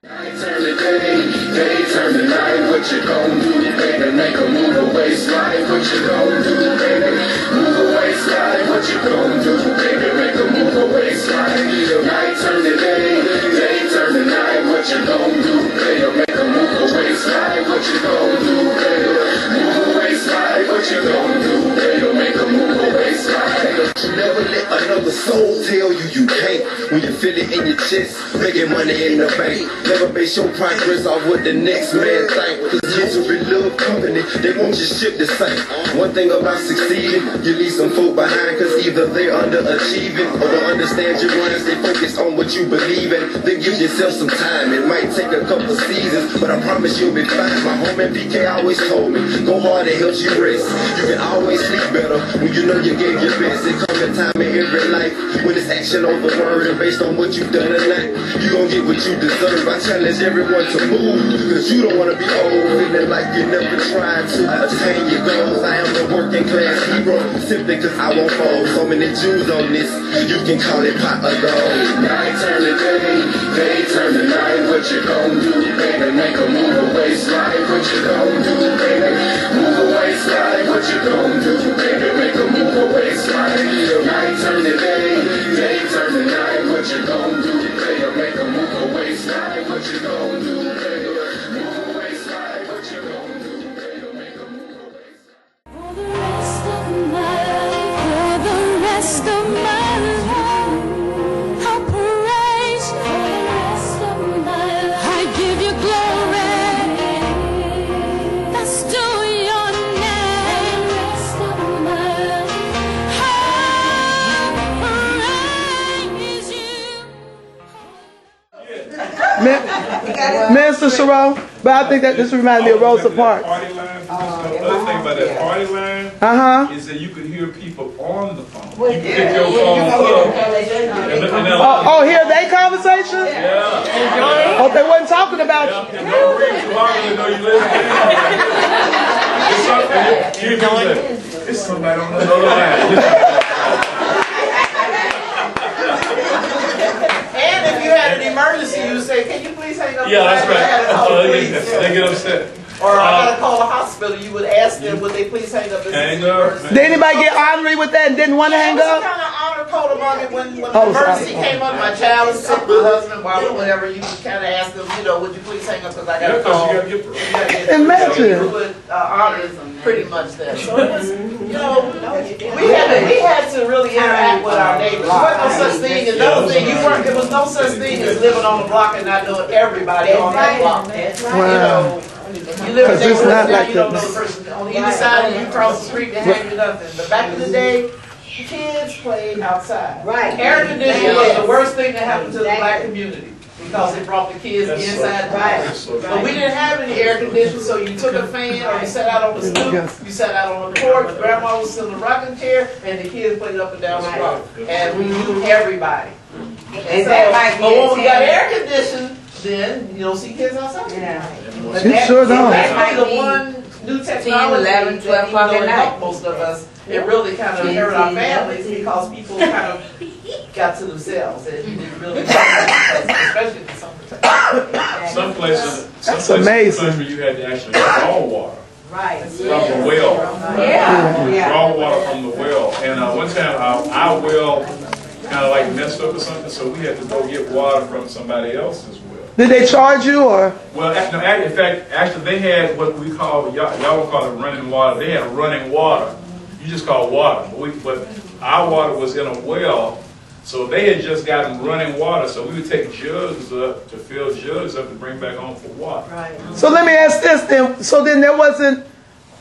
Night turn to day turn to night. What you gon' do, baby? Make a move away, slide. What you gon' do, baby? Move away, slide. What you gon' do, baby? Make a move away, slide. Night turn to day turn to night. What you gon' do, baby? Make a move away, slide. What you gon' do, baby? Move away, slide. What you gon' do, baby? Make a move away, slide. Never let another soul tell you you can't. When you feel it in your chest, making money in the bank. Never base your progress off what the next man think. Cause misery love company, they want your ship the same. One thing about succeeding, you leave some folk behind. Cause either they're underachieving or don't understand your mind. Stay focused on what you believe in. Then give yourself some time. It might take a couple of seasons, but I promise you'll be fine. My homie PK always told me, go hard, it helps you rest. You can always sleep better when you know you gave your best. It comes a time in every life when it's action over word, and based on what you've done tonight, you gon' get what you deserve. I challenge everyone to move, cause you don't wanna be old, feeling like you never tried to attain your goals. I am the working class hero, simply cause I won't fold. So many Jews on this, you can call it pot of gold. Night turn to day turn to night. What you gon' do, baby? Make a move away, slide. What you gon' do, baby? Move away, slide. What you gon' do, baby? Make a move away, slide. Night turn to day turn to night. What you gon' do, baby? Make a move away, slide. What you gon' do, baby? Move away, slide. What you gon' do, baby? Make a move away, slide. For the rest of my life, for the rest of my life, I'll praise you. For the rest of my life, I give you glory. That's due your name. For the rest of my life, I'll praise you. Minister Sherelle, but I think that this reminds me of Rosa Parks. Party line. The other thing about that party line is that you could hear people on the phone. You could pick your phone up. Oh, hear they conversation? Yeah. Oh, they wasn't talking about you. If don't breathe too hard, they know you listening. It's somebody on the other line. And if you had an emergency, you say, "Can you please hang up?" Yeah, that's right. They get upset. Or I gotta call the hospital. You would ask them, would they please hang up? This Hang is up. emergency. Did anybody get ornery with that and didn't want to hang It was up? kind of honor code among it when the Oh, emergency sorry. came up. My child was sick, my husband, whatever. You just kind of ask them, would you please hang up because I got Yeah, to call. because you got to get Imagine. You would honor pretty much that. So it was, we had to really interact with our neighbors. There wasn't no such thing. Another thing, there was no such thing as living on the block and not knowing everybody on that block. Wow. You live in Because it's not like you don't know that. the person on either side of you, across the street, they have you nothing. But back in the day, kids played outside. Right. Air conditioning was the worst thing that happened to the black community because it brought the kids inside the house. But we didn't have any air conditioning, so you took a fan or you sat out on the stoop, you sat out on the porch, grandma was still in a rocking chair, and the kids played up and down the block. And we knew everybody. And that might be but when we got a air conditioning, then you don't see kids outside. Yeah. But You sure don't. That's Might probably be the one new technology 11, 12 o'clock that at night. helped most of us. It really kind of hurt our families because people kind of got to themselves and didn't really, especially in the summertime. Some places, That's in the amazing. country, you had to actually draw water Right. from the well. Yeah. Draw water from the well. And one time our well kind of like messed up or something, so we had to go get water from somebody else's well. Did they charge you or? Well, in fact, actually they had what we call, y'all would call it running water. They had running water. You just call water. But our water was in a well, so they had just gotten running water, so we would take jugs up to fill jugs up to bring back home for water. Right. So let me ask this then. So then there wasn't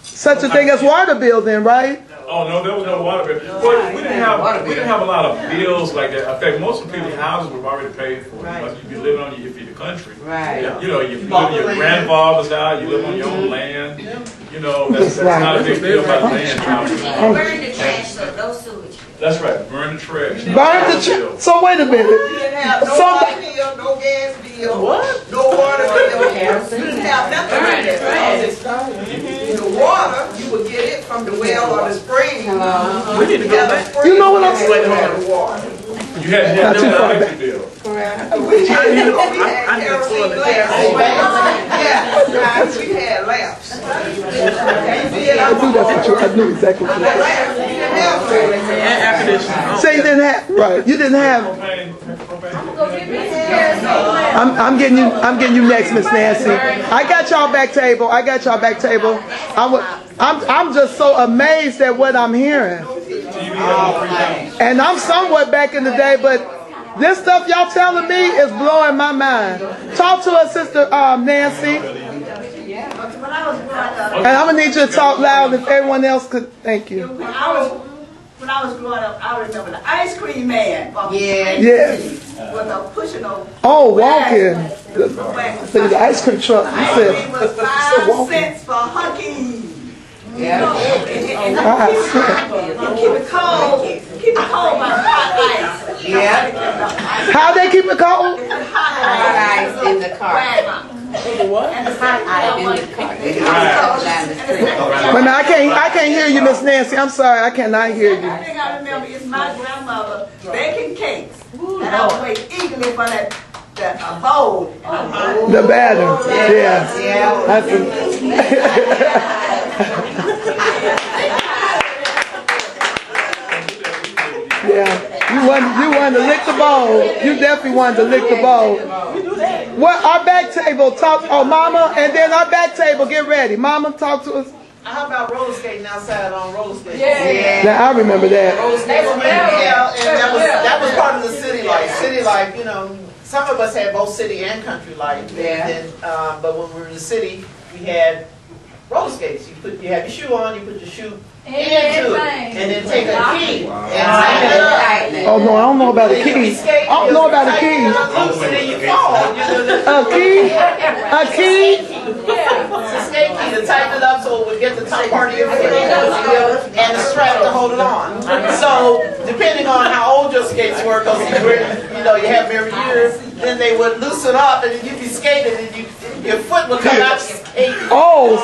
such a thing as water bill then, right? Oh no, there was no water bill. Well, we didn't have a lot of bills like that. In fact, most of the people's houses were already paid for. Because you'd be living on if you're the country. Right. You know, you live in your grandfather's house, you live on your own land. You know, that's not a big deal about land. Burn the trash, so no sewage. That's right, burn the trash. Burn the So wait a minute. You didn't have no water bill, no gas bill. What? No water bill. You didn't have nothing like that. The water, you would get it from the well or the spring. We need to go back. You know what I'm saying? saying? You had no electric bill. I knew exactly what you said. So you didn't have, right, you didn't have. I'm getting you next, Miss Nancy. I got y'all back table. I'm just so amazed at what I'm hearing. And I'm somewhat back in the day, but this stuff y'all telling me is blowing my mind. Talk to us, Sister Nancy. And I'm going to need you to talk loud if everyone else could. Thank you. When I was growing up, I remember the ice cream man. Yes. With a pushing over. Oh, walking. Look at the ice cream truck. You Ice said. cream was 5 cents for hunky. Yeah. And keep it cold by hot ice. Yeah. How they keep it cold? Hot ice in the car. And the hot ice in the car. Wait a minute, I can't hear you, Miss Nancy. I'm sorry, I cannot hear you. The thing I remember is my grandmother baking cakes. And I would wait eagerly for that bowl. The batter. Yeah. That's yeah. You wanted to lick the bowl. You definitely wanted to lick the bowl. Well, our back table talk. Oh, Mama, and then our back table. Get ready, Mama. Talk to us. How about roller skating outside on roller skates? Now I remember that. Roller skates, and that was part of the city life. City life, you know. Some of us had both city and country life. And, but when we were in the city, we had roller skates. You have your shoe on, you put your shoe into it, and then take a key and tighten it up. Oh no, I don't know about the keys. I don't know about the keys. A key? A key? It's a skate key to tighten it up so it would get the top part of your foot and the strap to hold it on. So depending on how old your skates were, because you have them every year, then they would loosen up and you'd be skating and your foot would come out skating. Oh,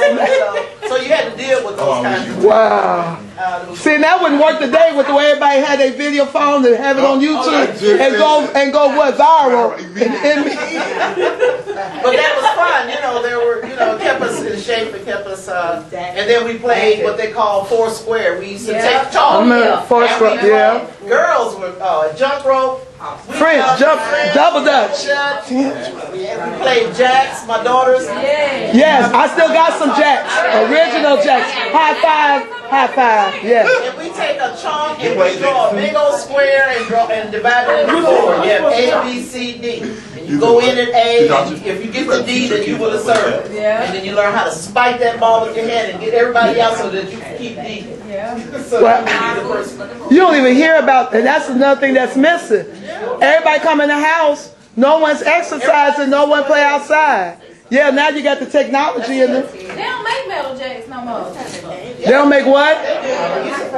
so you had to deal with those kinds of things. wow. See, that wouldn't work today with the way everybody had their video phone and have it on YouTube and go what, viral. But that was fun, it kept us in shape, it kept us, and then we played what they call Foursquare. We used to take chalk. Yeah. Girls were jump rope. French, double dutch. We played jacks, my daughters. Yes, I still got some jacks, original jacks. High five, yes. And we take a chalk and we draw a big old square and divide it into 4. You have A, B, C, D. And you go in at A, and if you get to D, then you will serve. And then you learn how to spike that ball with your hand and get everybody out so that you can keep D. So that would be the person. You don't even hear about, and that's another thing that's missing. Everybody come in the house, no one's exercising, no one play outside. Yeah, now you got the technology in there. They don't make metal jacks no more. They don't make what? It's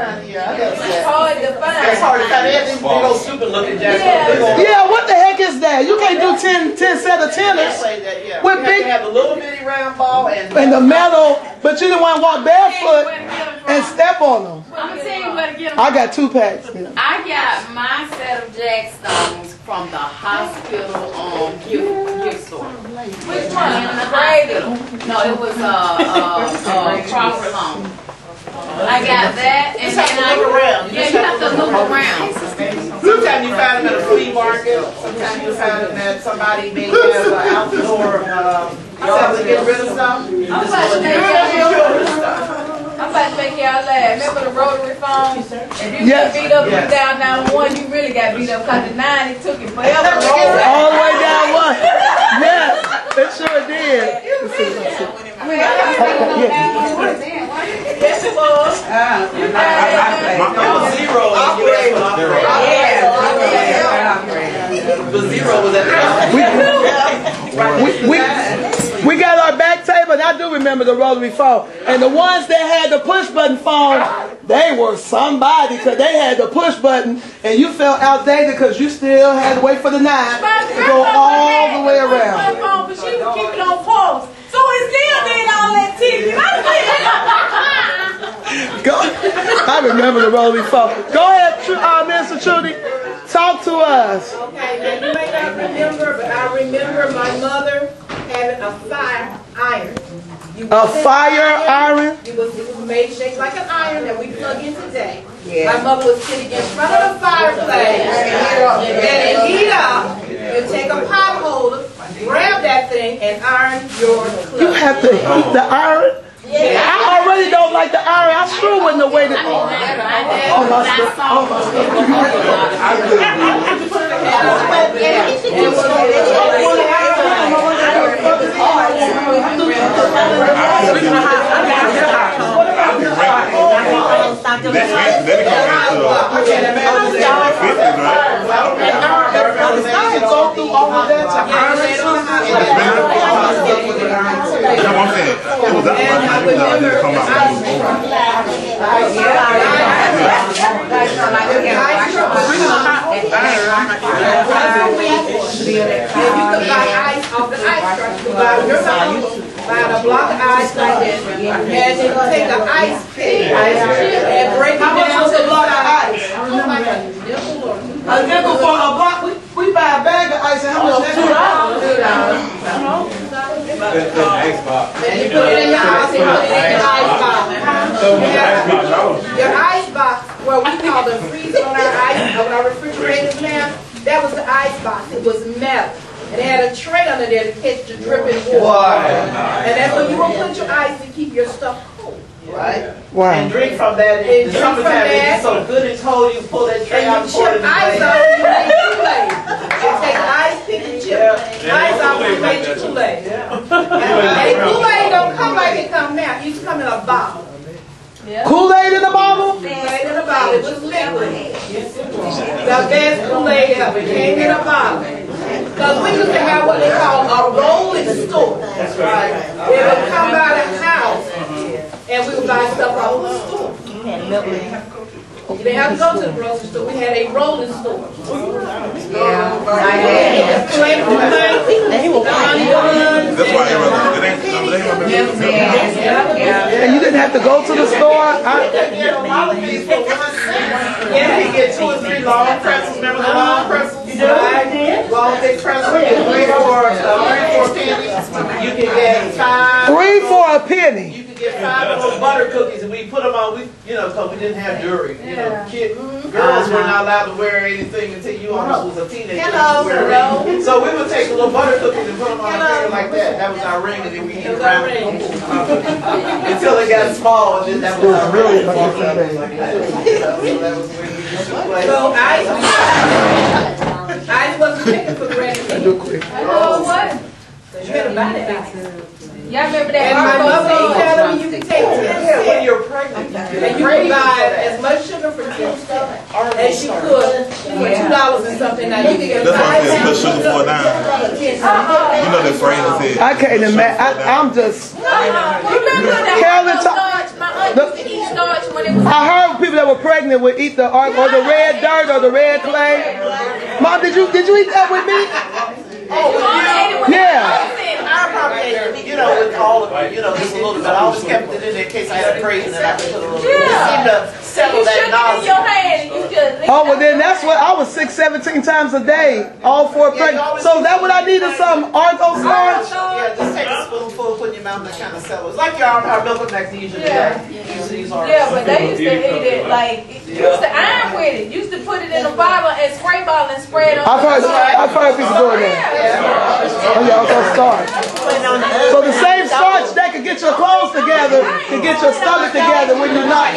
Hard to find. hard to find. They have these big old stupid looking jacks. Yeah, what the heck is that? You can't do 10 set of tennis with You big have a little bitty round ball and the metal, but you didn't want to walk barefoot and step on them. I'm gonna tell you where to get them. I got 2 packs. Yeah. I got my set of jackstones from the hospital gift store. Which one? In the hospital. No, it was Cromer loan. I got that, and then look around. you have to look around. Sometimes you find them at a flea market. Sometimes you find them at somebody may have an outdoor yard to get rid of stuff. I'm about to make y'all laugh. Remember the rotary phone? If you Yes. get beat up with down 1, you really got beat up because the 9, it took it forever to roll. All the way down 1. Yeah, it sure did. Yes, it was. Zero was at We got our back table, and I do remember the rotary phone. And the ones that had the push button phone, they were somebody because they had the push button, and you felt outdated because you still had to wait for the 9 to go all the way around. But she was keeping on pause. So it still did all that TV. I remember the rotary phone. Go ahead, Mr. Trudy. Talk to us. Okay, now you may not remember, but I remember my mother having a fire iron. A fire iron? It was made shaped like an iron that we plug in today. My mother would sit in front of the fireplace and it heat up. You take a pot holder, grab that thing, and iron your clothes. You have to heat the iron? I already don't like the iron. I sure wouldn't have waited. Buy a block of ice like this, and then take an ice pick and break it down. How much was a block of ice? A nickel for a block. We buy a bag of ice, and how much that And you put it in your house and put it in your ice box. Your ice box, what we call the freezer on our refrigerators now, that was the ice box. It was metal. And it had a tray under there to catch the dripping water. And that's when you will put your ice to keep your stuff cold. Right? Wow. And drink from that. In the summertime, it's so good and cold, you pull that tray out And and you pour it chip in the ice glass. out, you make Kool-Aid. You take ice, pick and chip ice out, you make your Kool-Aid. And Kool-Aid don't come like it come now. It used to come in a bottle. Kool-Aid in a bottle? Kool-Aid in a bottle. It was liquid. The best Kool-Aid ever. It came in a bottle. Because we used to have what they call a rolling store. That's right. It would come by the house, and we would buy stuff out of the store. You didn't have to go to the grocery store. We had a rolling store. And you didn't have to go to the store? Yeah, you get 2 or 3 long pretzels. Remember the long pretzels? You do? Long thick pretzels. You get 3 for pennies. You can get 5. 3 for a penny. You can get 5 of those butter cookies, and we put them on. Because we didn't have jewelry. Girls were not allowed to wear anything until you almost was a teenager. So we would take the little butter cookies and put them on our finger like that. That was our ring, and then we eat around until it got small, and then that was our ring. So that was when we used to play. So ice wasn't taken for granted. Oh, what? You better buy that ice. Y'all remember that? And my mother would tell me you can take 10 Yeah, when you're pregnant. and you can buy as much sugar for 10 cents as she could for $2 and something. Now you can get That's why I said put sugar for a dime. You know that phrase that said. I can't imagine. I'm just. Remember that Carolyn starch? My aunt used to eat starch when it was. I heard people that were pregnant would eat the or the red dirt or the red clay. Mom, did you eat that with me? Yeah. I probably ate, with all of it, just a little bit. I always kept it in there in case I had a craving and I could put a little bit. It seemed to settle You that shook it in nausea. your hand and you just. Oh, well then that's what I was 17 times a day, all for a pregnant. So is that what I needed? Some argo starch? Yeah, just take a spoonful, put in your mouth, and that kind of settles. It's like our milk and magnesia. Yeah, but they used to eat it like used to iron with it. Used to put it in a bottle and spray bottle and spray it on. I've heard people doing that. Oh yeah, argo starch. So the same starch that could get your clothes together can get your stomach together when you're not.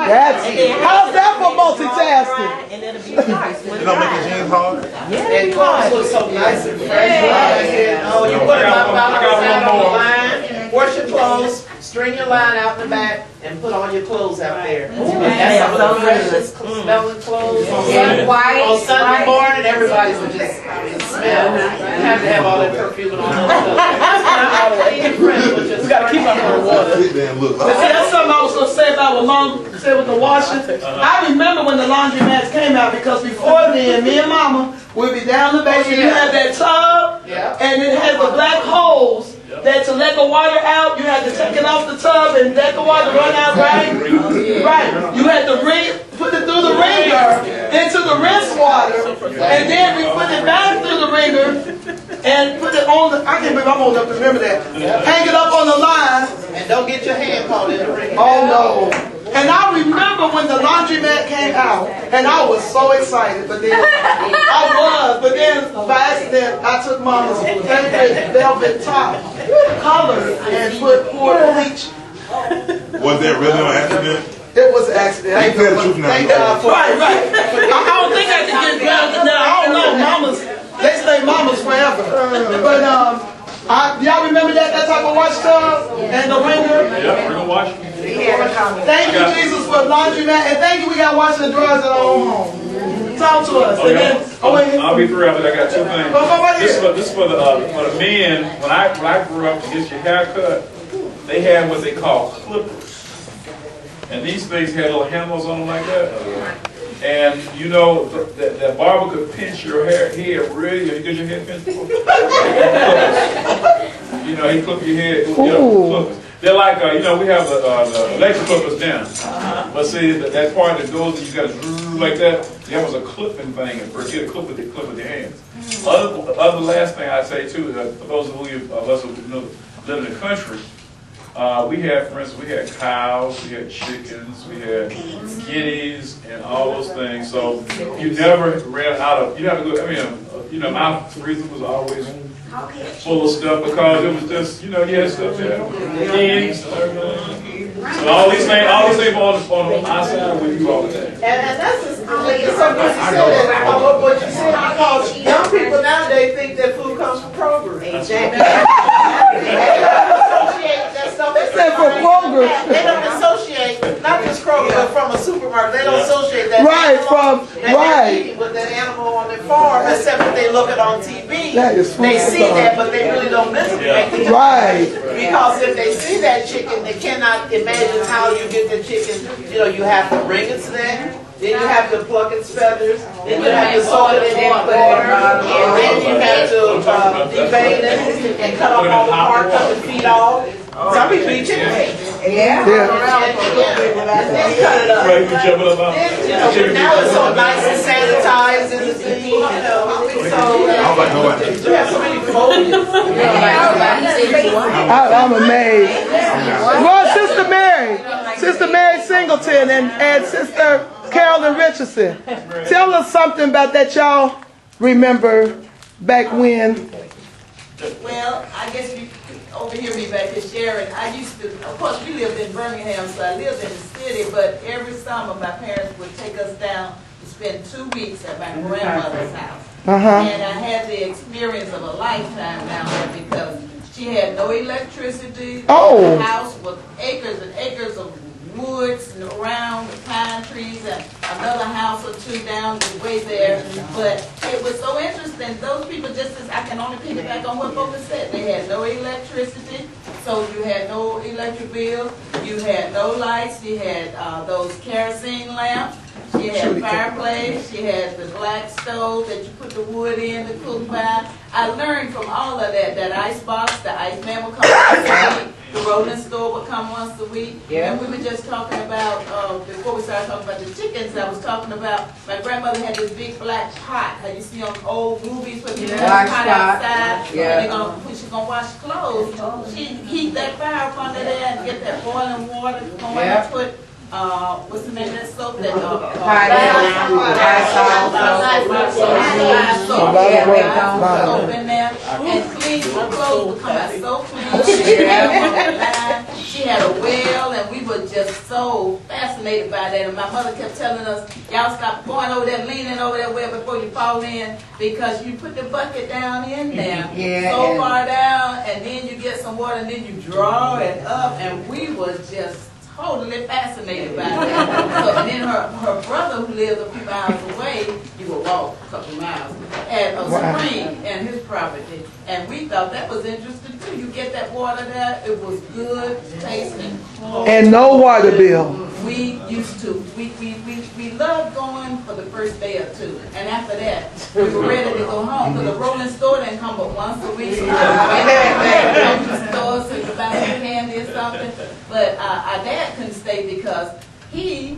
How's that for multitasking? You know, make your jeans hard. And clothes look so nice and fresh. You put them up on the line, wash your clothes, string your line out in the back, and put all your clothes out there. That's some of the freshest smelling clothes. On Sunday morning, everybody's would just smell. You have to have all that perfume and all that stuff. We gotta keep up our water. But see, that's something I was going to say about what Mom said with the washing. I remember when the laundry mats came out because before then, me and Mama would be down the basement. You had that tub, and it had the black holes that to let the water out, you had to take it off the tub and let the water run out, right? Right. You had to put it through the ringer into the rinse water, and then we put it back through the ringer and put it on the, I can't believe I'm old enough to remember that. Hang it up on the line. And don't get your hand caught in the ring. Oh no. And I remember when the laundromat came out, and I was so excited, but then but then by accident, I took Mama's favorite velvet top color and poured bleach. Was that really an accident? It was an accident. Thank God for it. Right. I don't think I can get grounded now. I don't know. Mamas, they stay mamas forever. But y'all remember that type of wash tub and the ringer? Yeah, we're gonna wash. Thank you, Jesus, for laundromat, and thank you. We got washing and dryers at our own home. Talk to us. And then, I'll be through after I got two things. right This is for the men. When I grew up to get your hair cut, they had what they call clippers. And these things had little handles on them like that. And you know, that barber could pinch your head really. You get your head pinched before? You know, he clip your head. Clippers. They're like, you know, we have the electric clippers down. But see, that part that goes and you got to like that, there was a clipping thing and get a clip with your hands. Other last thing I'd say too, for those of us who live in the country, we had, for instance, we had cows, we had chickens, we had guineas, and all those things. So you never ran out of, you have to go, you know, my freezer was always full of stuff because it was just, you know, you had stuff there, eggs, and everything. So all these things on my side with you all the time. And that's just something you said what you said, because young people nowadays think that food comes from Kroger. They don't associate, not just Kroger, but from a supermarket. They don't associate that with that animal on their farm, except that they look it on TV. They see that, but they really don't mentally make the connection. Because if they see that chicken, they cannot imagine how you get the chicken. You know, you have to bring it to them. Then you have to pluck its feathers. Then you have to soak it in water. And then you have to deveinate it and cut off all the parts, cut the feet off. Some people eat chicken. Yeah. Then cut it up. Now it's so nice and sanitized and the thing, you know. So you have so many phobias. I'm amazed. Well, Sister Mary Singleton and Sister Carolyn Richardson, tell us something about that y'all remember back when. Well, I guess you could overhear me back at Sharon. I used to, of course, we lived in Birmingham, so I lived in the city, but every summer my parents would take us down to spend 2 weeks at my grandmother's house. And I had the experience of a lifetime down there because she had no electricity. The house was acres and acres of woods around the pine trees and another house or two down the way there. But it was so interesting. Those people, just as I can only piggyback on what folks said, they had no electricity, so you had no electric bill, you had no lights, you had those kerosene lamps, she had fireplace, she had the black stove that you put the wood in to cook by. I learned from all of that icebox, the iceman would come once a week, the rolling store would come once a week. And we were just talking about, before we started talking about the chickens, I was talking about, my grandmother had this big black pot, how you see on old movies with the pot outside, and she's going to wash clothes. She'd heat that fire up under there and get that boiling water, go and put what's the name of that soap? That soap in there, and clean her clothes would come out so clean. She had a well, and we were just so fascinated by that. And my mother kept telling us, y'all stop going over there, leaning over that well before you fall in, because you put the bucket down in there, so far down, and then you get some water, and then you draw it up, and we were just totally fascinated by that. So, and then her brother, who lived a few miles away, he would walk a couple miles, had a spring in his property. And we thought that was interesting too. You get that water there, it was good, tasting, and no water bill. We used to, we loved going for the first day or two. And after that, we were ready to go home. Because the rolling store didn't come but once a week. So we went to the store so you could buy some candy or something. But our dad couldn't stay because he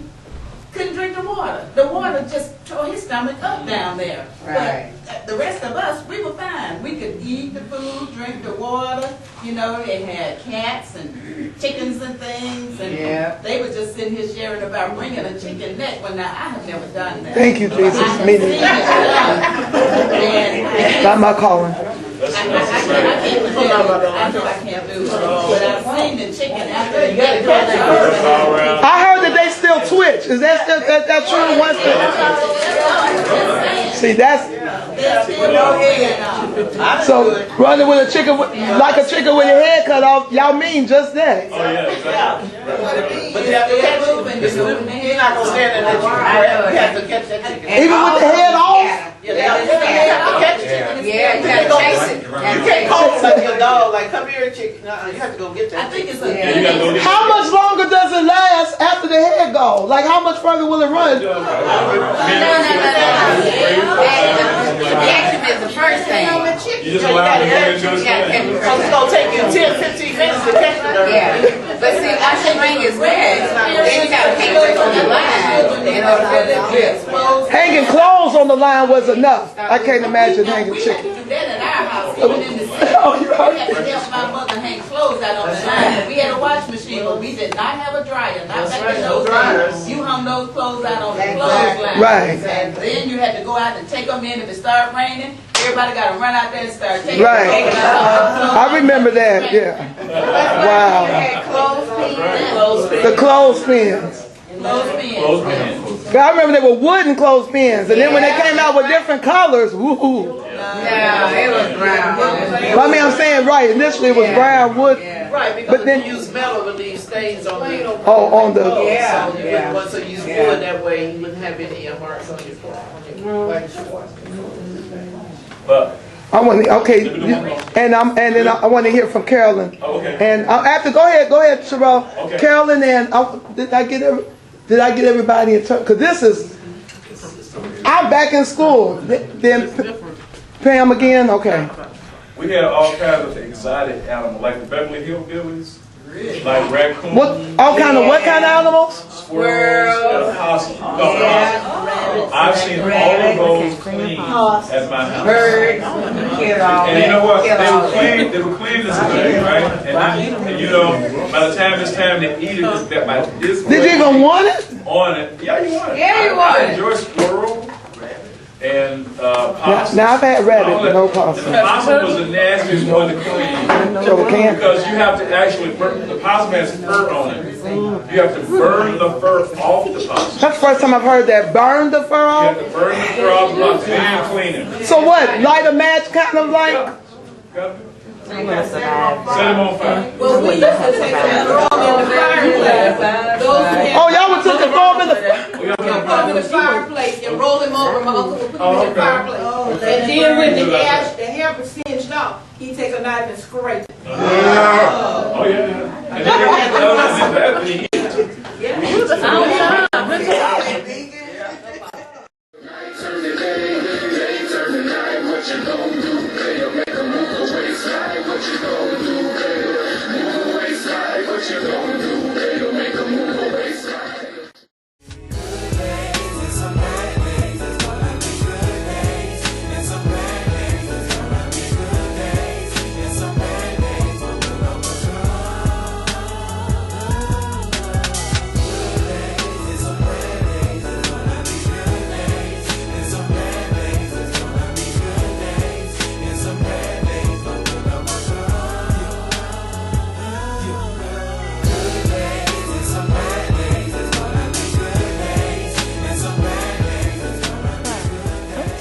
couldn't drink the water. water. The water just tore his stomach up down there. Right. But the rest of us, we were fine. We could eat the food, drink the water. You know, they had cats and chickens and things. And they were just sitting here sharing about wringing a chicken neck. Well, now, I have never done that. Thank you, Jesus. I have seen it done. Not my calling. I can't do it. But I've seen the chicken after they got it. I heard that they still twitch. Is that still that true? Once see, that's so running with a chicken like a chicken with your head cut off. Y'all mean just that? Oh yeah, exactly. But you have to catch it. You're not gonna stand there and let you grab. You have to catch that chicken. Even with the head off? You have to catch it. Yeah, you gotta chase it. You can't call it like your dog, like, come here, chicken. You have to go get that. I think it's How much longer does it last after the head go? Like how much further will it run? No. Catching is the first thing. You just allow it to go into his hand. Because it's gonna take you 10, 15 minutes to catch it. Yeah. But see, once the ring is wet, then you gotta hang it on the line in order for it to grip. Hanging clothes on the line was enough. I can't imagine hanging chicken. do that at our house, even in the city. Oh, you We had to help my mother hang clothes out on the line. We had a wash machine, but we did not have a dryer. Not back in those days. You hung those clothes out on the clothesline. Right. And then you had to go out and take them in. If it started raining, everybody got to run out there and start taking Right. them out. I remember that. Yeah. Wow. Clothespins. The clothespins. Clothespins. I remember they were wooden clothespins, and then when they came out with different colors, woohoo. No, it was brown. I mean, I'm saying right. Initially, it was brown wood. Right, because But then- if you use metal, it leaves stains on the. Oh, on the. So you wouldn't want to use wood that way. You wouldn't have any marks on your But I want to. Okay. And then I want to hear from Carolyn. okay. And after, go ahead, Sherelle. Okay. Carolyn and did I get everybody in touch? Because this is. I'm back in school. Then Pam again. Okay. we had all kinds of exotic animals, like the Beverly Hillbillies, like raccoons. What kind of animals? Squirrels, and opossums. I've seen all of those clean at my house. Birds. And you know what? They were clean this thing, right? And you know, by the time it's time to eat it, it's got by this Did you even want it? on it. Yeah, you want it. Yeah, you want I it. enjoy squirrel and possum. Now I've had rabbit, but no possum. The possum was the nastiest one to clean. So we can't. Because you have to actually burn, the possum has fur on it. You have to burn the fur off the possum. That's the first time I've heard that. Burn the fur You off? have to burn the fur off and clean it. So what? Light a match kind of like? Set him on fire. Well, we used to take them and throw them in the fireplace. Those who had Oh, y'all would took the form in the. put them in the fireplace and roll them over. My uncle would put them in the fireplace. And then when the hair was singed off, he'd take a knife and scrape it. Oh, yeah. And then you have to know that when you eat it. Turn the day turn the night. What you gon' do, baby? Make a move away, slide. What you gon' do, baby? Move away, slide. What you gon' do, baby? Make a move away, slide.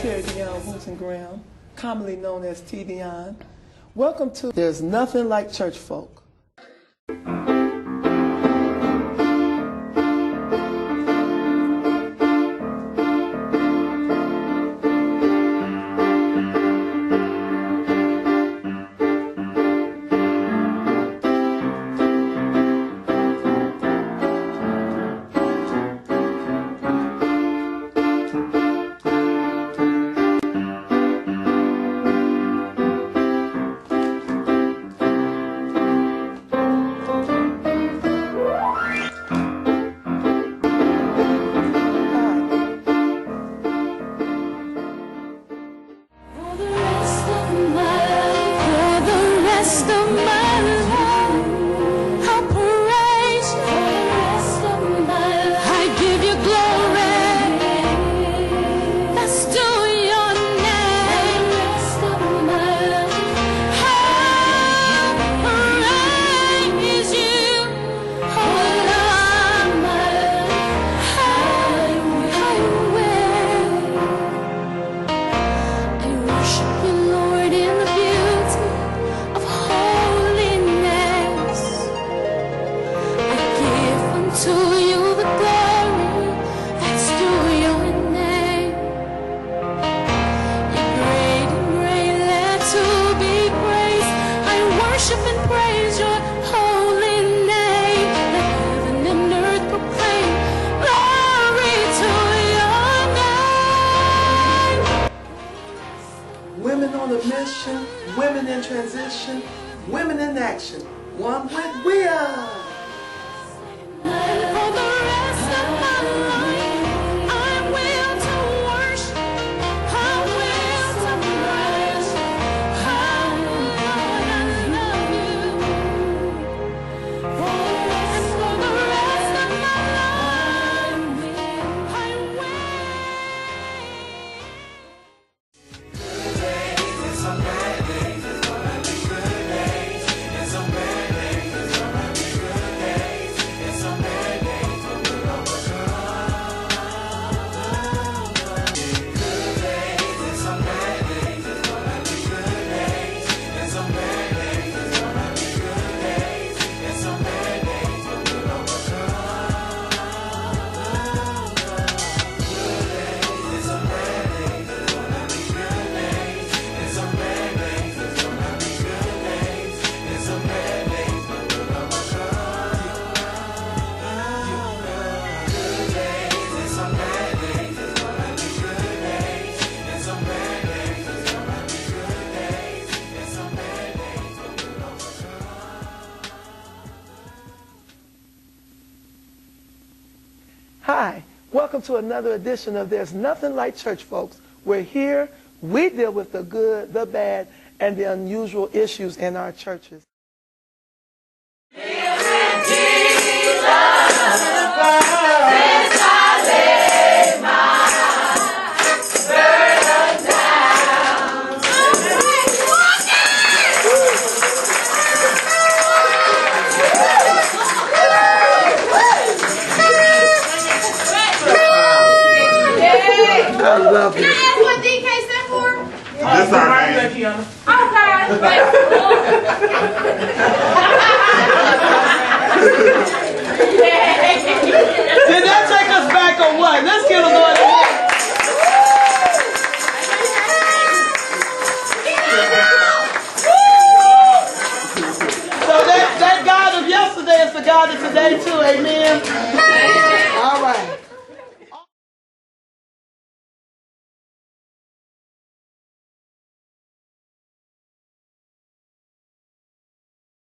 Terri Wooten-Graham, commonly known as T-Dionne. Welcome to There's Nothing Like Church Folk. worship and praise your holy name. Let heaven and earth proclaim glory to your name. Women on a mission, women in transition, women in action. One with Whaaat. For the rest of my life, I will to worship, I will to praise. Oh Lord, I love you. And for the rest of my life, I Hi, welcome to another edition of There's Nothing Like Church, folks. We're here, we deal with the good, the bad, and the unusual issues in our churches. I love Can it. I ask what DK stand for? This our name. Did that take us back or what? Let's get them going again. So that God of yesterday is the God of today too, amen?